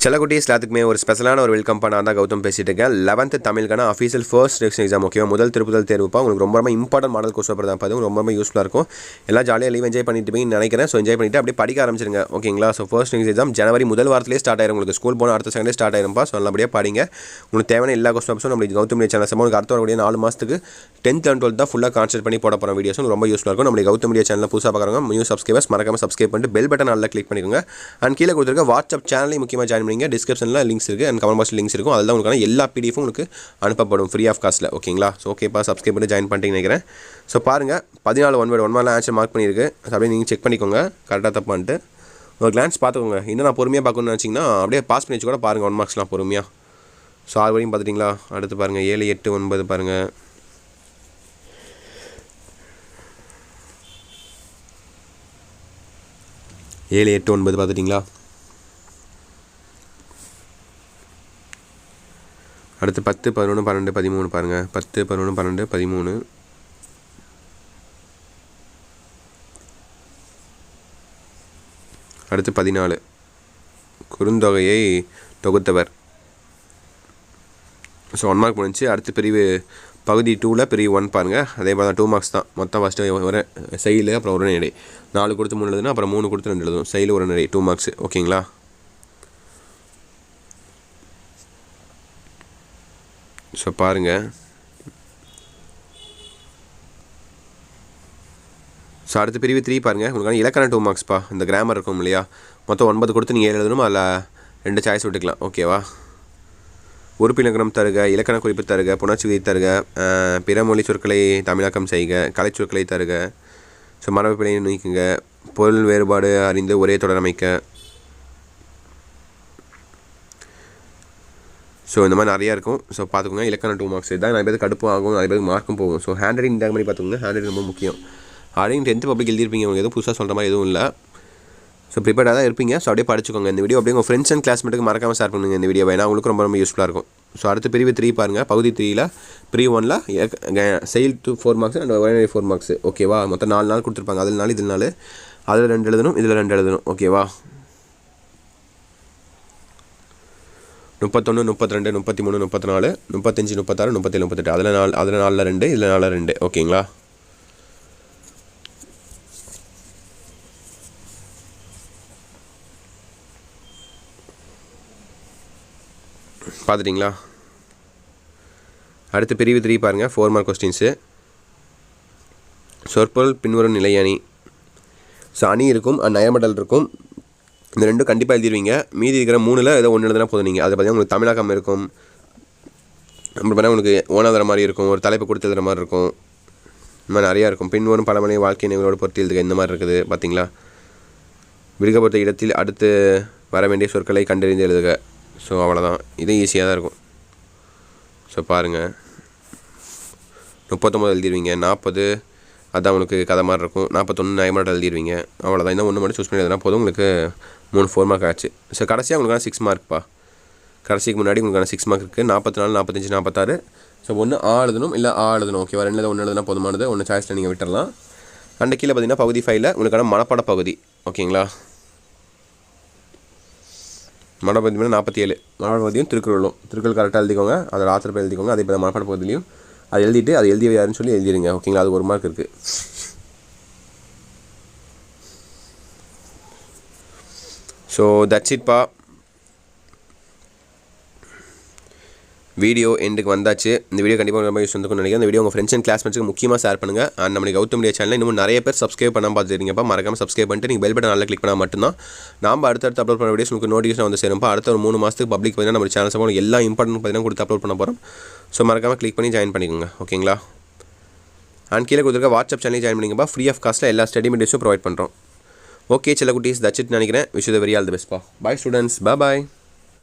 செல்லக்குட்டீஸ் எல்லாத்துக்குமே ஒரு ஸ்பெஷலான ஒரு வெல்கம் நான் தான் கௌதம் பேசிட்டு இருக்கேன். 11th தமிழுக்கான அஃபீஷியல் ஃபர்ஸ்ட் செலெக்ஷன் எக்ஸாம் ஓகேவா, முதல் திருப்புதல் தேர்வுப்பா. உங்களுக்கு ரொம்ப இம்பார்ட்டன்ட் மாடல் கோர்ஸ் பேப்பர் தான் பார்த்து ரொம்ப யூஸ்ஃபுல்லாக இருக்கும். எல்லாம் ஜாலியாக லீவ் என்ஜாய் பண்ணிட்டு போய் நினைக்கிறேன். ஸோ என்ஜாய் பண்ணிட்டு அப்படியே படிக்க ஆரம்பிச்சிருங்க ஓகேங்களா. ஸோ ஃபர்ஸ்ட் எக்ஸாம் ஜனவரி முதல் வாரத்திலே ஸ்டார்ட் ஆயிரும். உங்களுக்கு ஸ்கூல் போன அடுத்த செகண்டே ஸ்டார்ட் ஆயிரும்ப்பா. ஸோ நல்லபடியாக படிங்க. உங்களுக்கு தேவையான எல்லா கொஸ்டின் பேப்பர்ஸும் நம்ம கௌதம் மீடியா சேனல் உங்களுக்கு அடுத்த வரக்கூடிய 4 மாதத்துக்கு 10th and 12th தான் ஃபுல்லாக கான்சென்ட்ரேட் பண்ணி போட போகிற வீடியோஸும் ரொம்ப யூஸ்ஃபுல்லாக இருக்கும். நம்ம கௌதம் மீடியா சேனலில் புதுசாக பார்க்குறவங்க நியூ சப்ஸ்கிரைபர்ஸ் மறக்காம சப்ஸ்கிரைப் பண்ணிட்டு பெல் பட்டன் நல்லா கிளிக் பண்ணிக்கோங்க. அண்ட் கீழே கொடுத்துருக்க வாட்ஸ்அப் சேனலையும் முக்கியமாக ஜாயின் பண்ணிங்க. டிஸ்கிரிப்ஷனில் லிங்க்ஸ் இருக்குது அண்ட் கமெண்ட் பாக்ஸில் லிங்க்ஸ் இருக்கும். அதில் உங்களுக்கான எல்லா பிடிஎஃபும் உங்களுக்கு அனுப்பப்படும் ஃப்ரீ ஆஃப் காஸ்ட்டில் ஓகேங்களா. ஸோ ஓகேப்பா, சப்ஸ்கிரைப் பண்ணி ஜாயின் பண்ணிட்டீங்கன்னு நினைக்கிறேன். ஸோ பாருங்கள் 14 ஒன் ஆன்சர் மார்க் பண்ணியிருக்கு. அப்படியே நீங்கள் செக் பண்ணிக்கோங்க கரெக்டாக தப்பான்ட்டு ஒரு கிளான்ஸ் பார்த்துக்கோங்க. இன்னும் நான் பொறுமையாக பார்க்கணும்னு நினச்சிங்கன்னா அப்படியே பாஸ் பண்ணி வச்சு கூட பாருங்கள் 1 மார்க்ஸ்லாம் பொறுமையாக. ஸோ 6 வரையும் பார்த்துட்டிங்களா. அடுத்து பாருங்கள் 7, 8, 9 பாருங்கள். ஏழு 8, 9 பார்த்துட்டிங்களா. அடுத்து 10, 11, 12, 13 பாருங்கள். 10, 11, 12, 13. அடுத்து 14 குறுந்தொகையை தொகுத்தவர். ஸோ 1 மார்க் முடிஞ்சு. அடுத்து பிரிவு பகுதி 2ல் பிரிவு 1 பாருங்கள். அதே மாதிரி தான் 2 மார்க்ஸ் தான் மொத்தம். ஃபஸ்ட்டு ஒரு செயல், அப்புறம் ஒரு நடை 4 கொடுத்து 3 எழுதுனா, அப்புறம் 3 கொடுத்து 2 எழுதும். செயல் ஒரு நடை 2 மார்க்ஸ் ஓகேங்களா. ஸோ பாருங்கள். ஸோ அடுத்த பிரிவு 3 பாருங்கள். உங்களுக்கான இலக்கணம் 2 மார்க்ஸ்ப்பா. இந்த கிராமர் இருக்கும் இல்லையா, மொத்தம் 9 கொடுத்து நீங்கள் 7 எழுதணும். அதில் 2 சாய்ஸ் விட்டுக்கலாம் ஓகேவா. உறுப்பிலக்கணம் தருக, இலக்கண குறிப்பு தருக, புணர்ச்சி விதி தருக, பிற மொழி சொற்களை தமிழாக்கம் செய்க, கலை சொற்களை தருக, ஸோ மரபு பிழையை நீக்குங்க, பொருள் வேறுபாடு அறிந்து ஒரே தொடர் அமைக்க. ஸோ இந்த மாதிரி நிறையா இருக்கும். ஸோ பார்த்துக்கோங்க. இலக்கணம் 2 மார்க்ஸ் தான். நிறைய பேருக்கு கடுப்பும் ஆகும், நிறைய பேருக்கு மார்க்கும் போகும். ஸோ ஹேண்ட் ரைட்டிங் இந்த மாதிரி பார்த்துக்கோங்க. ஹேண்ட் ரைட்டிங் ரொம்ப முக்கியம். ஆல்ரெடி 10th பப்ளிக் எழுதியிருப்பீங்க. உங்களுக்கு எதுவும் புதுசாக சொல்கிற மாதிரி எதுவும் இல்லை. ஸோ ப்ரிப்பேர்டாக தான் இருப்பீங்க. ஸோ அப்படியே படிச்சுக்கோங்க. இந்த வீடியோ அப்படியே உங்கள் ஃப்ரெண்ட்ஸ் அண்ட் கிளாஸ்மேட்டுக்கு மறக்காமல் ஷேர் பண்ணுங்கள் இந்த வீடியோ. ஏன்னா உங்களுக்கு ரொம்ப யூஸ்ஃபுல்லாக இருக்கும். ஸோ அடுத்து பிரிவு 3 பாருங்கள். பகுதி 3ல் பிரிவு 1ல் செயல் 4 மார்க்ஸ் அண்ட் உரைநடை 4 மார்க்ஸ் ஓகேவா. மொத்தம் 4 நாள் கொடுத்துருப்பாங்க. அதில் 4 இதில் 4, அதில் 2 எழுதணும், இதில் 2 எழுதணும் ஓகேவா. 31, 32, 33, 34, 35, 36, 37, 38 அதில் 4ல் 2, இதில் 4ல் 2 ஓகேங்களா. பார்த்துட்டிங்களா. அடுத்து பிரிவு 3 பாருங்கள். 4 மார்க் கொஸ்டின்ஸு. சொற்பொருள் பின்வரும் நிலை அணி. ஸோ அணி இருக்கும், நயமடல் இருக்கும். இந்த 2 கண்டிப்பாக எழுதிடுவீங்க. மீதி இருக்கிற 3ல் ஏதோ 1 எழுதுனா போதும். நீங்கள் அதை பார்த்தீங்கன்னா உங்களுக்கு தமிழாக்கம் இருக்கும், அப்புறம் பார்த்தீங்கன்னா உங்களுக்கு ஓனாதர மாதிரி இருக்கும், ஒரு தலைப்பு கொடுத்து எழுதுகிற மாதிரி இருக்கும். இந்த மாதிரி நிறையா இருக்கும். பின்வரும் பழமொழி வாழ்க்கை நிகழ்வோடு பொறுத்து எழுதுக இந்த மாதிரி இருக்குது பார்த்தீங்களா. விடுக்கப்பட்ட இடத்தில் அடுத்து வர வேண்டிய சொற்களை கண்டறிந்து எழுதுக. ஸோ அவ்வளோதான். இது ஈஸியாக தான் இருக்கும். ஸோ பாருங்கள் 39 எழுதிடுவீங்க. 40 அதுதான் உங்களுக்கு கதை மாதிரி இருக்கும். 41 நயமாட்டம் எழுதிடுவீங்க. அவ்வளோதான். இந்த 1 மட்டும் சூஸ் பண்ணி எழுதுனா போதும். உங்களுக்கு 3 4 மார்க் ஆச்சு. ஸோ கடைசியாக உங்களுக்கான 6 மார்க்ப்பா. கடைசிக்கு முன்னாடி உங்களுக்கான 6 மார்க் இருக்குது. 44, 45, 46. ஸோ 1 ஆ எழுதணும், இல்லை ஆ எழுதணும் ஓகேவா. 2ல் 1 எழுதுனா போதுமானது. 1 சாய்ஸில் நீங்கள் விட்டுடலாம். அண்ட் கீழே பார்த்தீங்கன்னா பகுதி 5ல் உங்களுக்கான மனப்பாட பகுதி ஓகேங்களா. மனப்பாட பகுதி 47. மனப்பாட பகுதியும் திருக்குறள் கரெக்டாக எழுதிக்கோங்க. அதில் ஆத்திர பேர் எழுதிக்கோங்க. அதே போல் மனப்பாட பகுதியிலையும் அது எழுதிட்டு அது எழுதிய யாருன்னு சொல்லி எழுதிடுங்க ஓகேங்களா. அது 1 மார்க் இருக்குது. So that's இட்ப்பா. வீடியோ எண்டுக்கு வந்தாச்சு. இந்த வீடியோ கண்டிப்பாக ரொம்ப யூஸ் வந்துக்கும் நினைக்கிறேன். இந்த வீடியோ உங்கள் ஃப்ரெண்ட்ஸ் அண்ட் கிளாஸ்மேட்ஸ்க்கு முக்கியமாக ஷேர் பண்ணுங்கள். அண்ட் நம்ம கௌதம் மீடியா சேனல் இன்னும் நிறைய பேர் சப்ஸ்கிரைப் பண்ணாமல் பார்த்துருக்கீங்கப்பா. மறக்காமல் சப்ஸ்கிரைப் பண்ணிட்டு நீங்கள் பெல் பட்டன் நல்லா கிளிக் பண்ணால் மட்டும்தான் நாம் அடுத்தடுத்து அப்லோட் பண்ண வீடியோஸ் உங்களுக்கு நோட்டிஃபிகேஷன் வந்து சேரும்ப்பா. அடுத்த ஒரு 3 மாதத்துக்கு பப்ளிக் பார்த்தீங்கன்னா நம்ம சேனல்ஸ் மூலம் எல்லா இம்பார்ட்டன்ட் பார்த்தீங்கன்னா கொடுத்து அப்லோட் பண்ண போகிறோம். ஸோ மறக்காமல் கிளிக் பண்ணி ஜாயின் பண்ணிக்கோங்க ஓகேங்களா. அண்ட் கீழே கொடுத்துருக்க வாட்ஸ்அப் சேனலையும் ஜாயின் பண்ணிங்கப்பா. ஃப்ரீ ஆஃப் காஸ்ட்டில் எல்லா ஸ்டடி மெட்டீரியல்ஸும் ப்ரொவைட் பண்ணுறோம். ஓகே செல்ல குட்டீஸ், தட்ஸ் இட் நினைக்கிறேன். Wish you the very all the பெஸ்ட்ப்பா. பாய் ஸ்டூடெண்ட்ஸ், பாய்.